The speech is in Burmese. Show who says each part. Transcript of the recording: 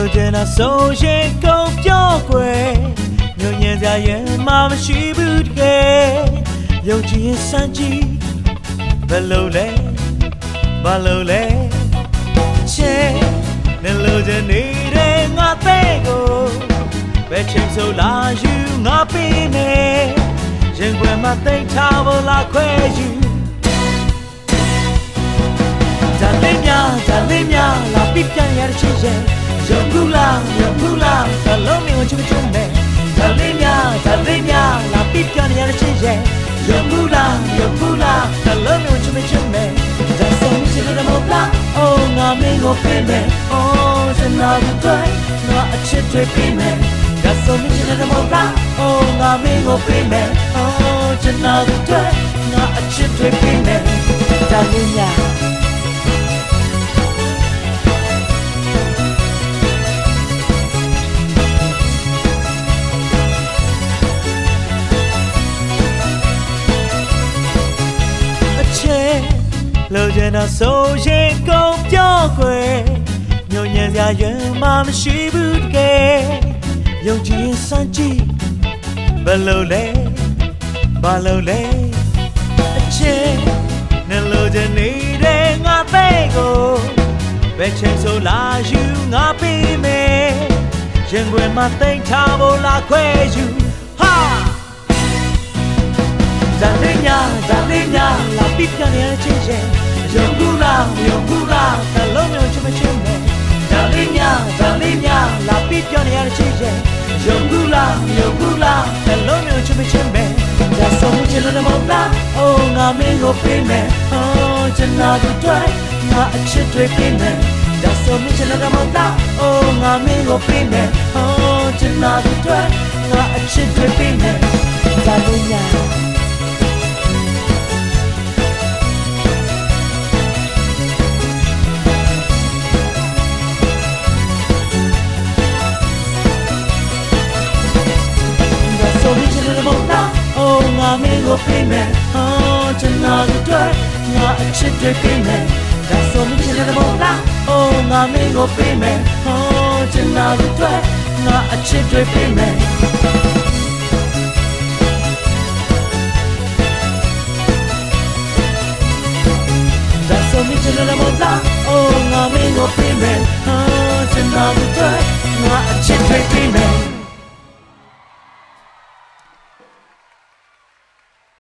Speaker 1: လိုချင်တာဆိုရင်ကုန်ပြောကွယ်ညဉ့်ညံစရာရင်မှမရှိဘူးတကယ်ယုံကြည်ရင်စမ်းကြည့်ဘယ်လိုလဲဘာလို့လဲချဲနဲ့လိုချင်နေတဲ့ငါတဲ့ကိုဘယ်ချိန်ဆိုလာယူငါပေးမယ်ရင်ခွင်မှာသိမ်းထားဖို့လာခွဲယူဒါလေးများလာပြပြန်ရတဲ့ချင်းရဲ့ရုပ်ဘူးလားသလုံးမျိုးချွတ်ချွတ်နဲ့ဒါလေးများလာပြပြန်ရတဲ့ချင်းရဲ့ရုပ်ဘူးလားသလုံးမျိုးချွတ်ချွတ်နဲ့ဒါဆုံးချင်တဲ့မဟုတ်လားအိုးငါမင်းကိုပေးမယ်အိုးစနာတွေငါအချစ်တွေပေးမယ်ဒါဆုံးချင်တဲ့မဟုတ်လားအိုးငါမင်းကိုပေးမယ်အိုးစနာတွေငါအချစ်တွေပေးမယ်ဒါလေးများလိုချင်တာဆိုရင်ကုန်ပြောကွယ်ညဉ့်ညံစရာရင်မှမရှိဘူးတကယ်ယုံကြည်ရင်စမ်းကြည့်ဘယ်လိုလဲဘာလို့လဲအချင်းနဲ့လိုချင်နေတဲ့ငါတဲ့ကိုဘယ်ချိန်ဆိုလာယူငါပေးမယ်ရင်ခွင်မှာသိမ်းထားဖို့လာခွဲယူဟာဒါလေးများလာပြပြန်ရတဲ့ချင်းရဲ့ယုံဘူးလားသလုံးမျိုးချွတ်ချွတ်နဲ့ဒါလေးများလာပြပြန်ရတဲ့ချင်းရဲ့ယုံဘူးလားသလုံးမျိုးချွတ်ချွတ်နဲ့ဒါဆုံးချင်တဲ့မဟုတ်လားအိုးငါမင်းကိုပေးမယ်အိုးကျွန်တော်တို့ငါအချစ်တွေပေးမယ်ဒါဆုံးချင်တဲ့မဟုတ်လားအိုးငါမင်းကိုပေးမယ်အိုးကျွန်တော်တို့ငါအချစ်တွေပေးမယ်ဒါလေးများငါမင်းကိုပေးမယ်ကျွန်တော်တို့ငါအချစ်တွေပေးမယ်ဒါဆိုမချင်တဲ့မဟုတ်လားငါမင်းကိုပေးမယ်ကျွန်တော်တို့ငါအချစ်တွေပေးမယ်ဒါဆိုမချင်တဲ့မဟုတ်လားငါမင်းကိုပေးမယ်ကျွန်တော်တို့ငါအချစ်တွေပေးမယ်